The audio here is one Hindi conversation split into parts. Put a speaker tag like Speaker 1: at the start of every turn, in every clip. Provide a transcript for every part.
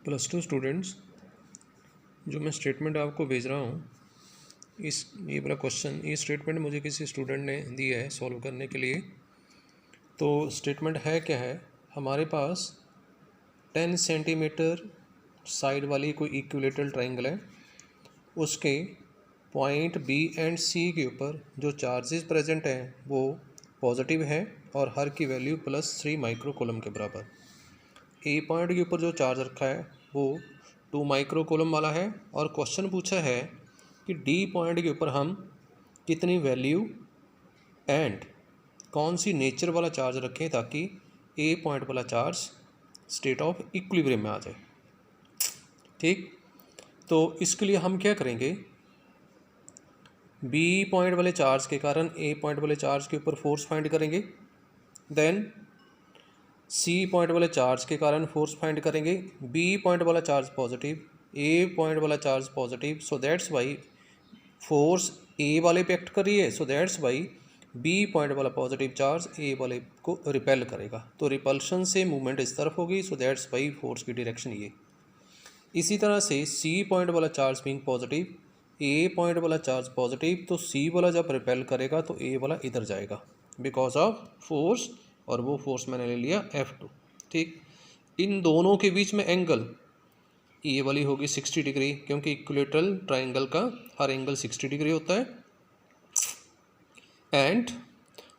Speaker 1: +2 स्टूडेंट्स, जो मैं स्टेटमेंट आपको भेज रहा हूँ, ये वाला क्वेश्चन, ये स्टेटमेंट मुझे किसी स्टूडेंट ने दिया है सॉल्व करने के लिए। तो स्टेटमेंट है क्या है, हमारे पास 10 सेंटीमीटर साइड वाली कोई इक्विलेटरल ट्राइंगल है, उसके पॉइंट बी एंड सी के ऊपर जो चार्जेस प्रेजेंट हैं वो पॉजिटिव है और हर की वैल्यू +3 माइक्रो कूलम के बराबर। ए पॉइंट के ऊपर जो चार्ज रखा है वो 2 माइक्रो कूलम वाला है और क्वेश्चन पूछा है कि डी पॉइंट के ऊपर हम कितनी वैल्यू एंड कौन सी नेचर वाला चार्ज रखें ताकि ए पॉइंट वाला चार्ज स्टेट ऑफ इक्विलिब्रियम में आ जाए। ठीक, तो इसके लिए हम क्या करेंगे, बी पॉइंट वाले चार्ज के कारण ए पॉइंट वाले चार्ज के ऊपर फोर्स फाइंड करेंगे, देन सी पॉइंट वाले चार्ज के कारण फोर्स फाइंड करेंगे। बी पॉइंट वाला चार्ज पॉजिटिव, ए पॉइंट वाला charge positive, so that's why force A वाले पे एक्ट कर रही है, so that's why B point वाला पॉजिटिव चार्ज ए वाले को रिपेल करेगा, तो रिपल्शन से मूवमेंट इस तरफ होगी, सो दैट्स वाई फोर्स की डायरेक्शन ये। इसी तरह से सी पॉइंट वाला charge being positive, A point वाला चार्ज पॉजिटिव, तो सी वाला जब रिपेल करेगा तो ए वाला इधर जाएगा बिकॉज ऑफ फोर्स, और वो फोर्स मैंने ले लिया F2। ठीक, इन दोनों के बीच में एंगल ये वाली होगी 60 डिग्री, क्योंकि इक्विलेटरल ट्राइंगल का हर एंगल 60 डिग्री होता है। एंड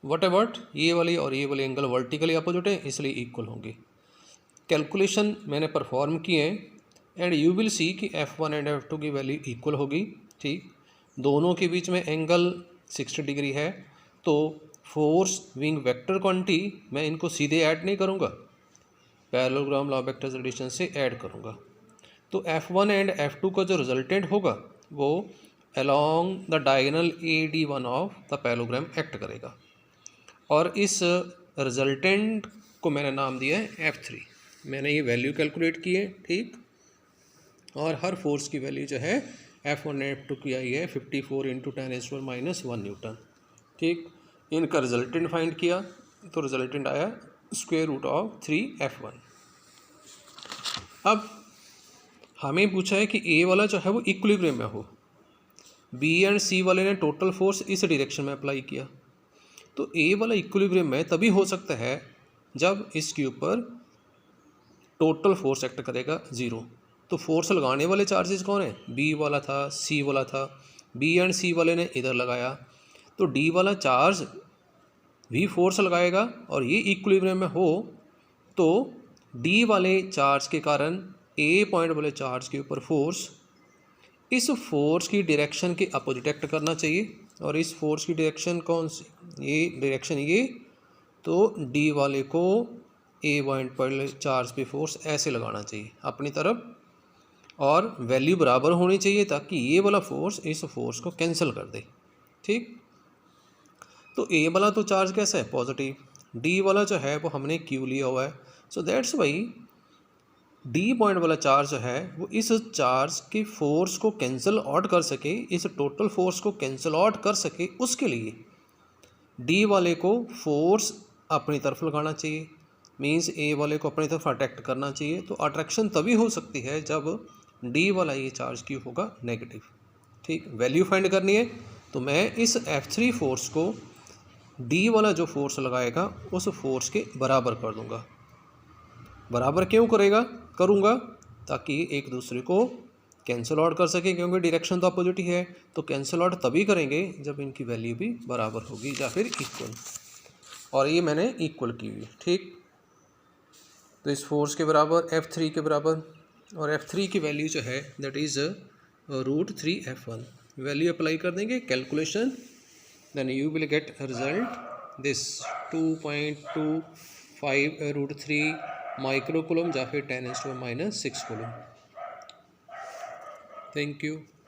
Speaker 1: वट एवर ये वाली और ये वाली एंगल वर्टिकली अपोजिट है, इसलिए इक्वल होंगे। कैलकुलेशन मैंने परफॉर्म किए हैं एंड यू विल सी कि F1 एंड F2 की वैल्यू इक्वल होगी। ठीक, दोनों के बीच में एंगल 60 डिग्री है, तो फोर्स विंग वेक्टर क्वांटिटी मैं इनको सीधे ऐड नहीं करूँगा, parallelogram law of vectors addition से ऐड करूँगा। तो F1 एंड F2 का जो रिजल्टेंट होगा वो along the diagonal AD1 of the parallelogram act करेगा, और इस रिजल्टेंट को मैंने नाम दिया है F3। मैंने ये वैल्यू कैलकुलेट की है। ठीक, और हर फोर्स की वैल्यू जो है F1 एंड F2 की आई है 54 × 10⁻⁻1 न्यूटन। ठीक, इनका रिजल्टेंट फाइंड किया तो रिजल्टेंट आया √3F1। अब हमें पूछा है कि ए वाला जो है वो इक्विलिब्रियम में हो, बी एंड सी वाले ने टोटल फोर्स इस डायरेक्शन में अप्लाई किया, तो ए वाला इक्विलिब्रियम में तभी हो सकता है जब इसके ऊपर टोटल फोर्स एक्ट करेगा 0। तो फोर्स लगाने वाले चार्जेस कौन है, बी वाला था, सी वाला था, बी एंड सी वाले ने इधर लगाया, तो डी वाला चार्ज भी फोर्स लगाएगा, और ये इक्विलिब्रियम में हो तो डी वाले चार्ज के कारण ए पॉइंट वाले चार्ज के ऊपर फोर्स इस फोर्स की डायरेक्शन के अपोजिट एक्ट करना चाहिए। और इस फोर्स की डायरेक्शन कौन सी, ये डायरेक्शन ये, तो डी वाले को ए पॉइंट पर चार्ज पे फोर्स ऐसे लगाना चाहिए अपनी तरफ, और वैल्यू बराबर होनी चाहिए ताकि ये वाला फोर्स इस फोर्स को कैंसिल कर दे। ठीक, तो ए वाला तो चार्ज कैसा है, पॉजिटिव, डी वाला जो है वो हमने क्यू लिया हुआ है, so that's Y D point वाला चार्ज जो है वो इस चार्ज के फोर्स को कैंसिल आउट कर सके, इस टोटल फोर्स को कैंसिल आउट कर सके, उसके लिए डी वाले को फोर्स अपनी तरफ लगाना चाहिए, मींस ए वाले को अपनी तरफ अट्रैक्ट करना चाहिए। तो अट्रैक्शन तभी हो सकती है जब डी वाला ये चार्ज क्यू होगा नेगेटिव। ठीक, वैल्यू फाइंड करनी है, तो मैं इस F3 फोर्स को डी वाला जो फोर्स लगाएगा उस फोर्स के बराबर कर दूंगा। बराबर क्यों करूँगा, ताकि एक दूसरे को कैंसिल आउट कर सके, क्योंकि डायरेक्शन तो अपोजिट ही है, तो कैंसिल आउट तभी करेंगे जब इनकी वैल्यू भी बराबर होगी या फिर इक्वल, और ये मैंने इक्वल की हुई। ठीक, तो इस फोर्स के बराबर F3 के बराबर, और F3 की वैल्यू जो है that is √3F1। Value apply कर देंगे, calculation, then you will get result this 2.25 √3 micro coulomb या फिर 10⁻⁻6 कूलम। Thank you.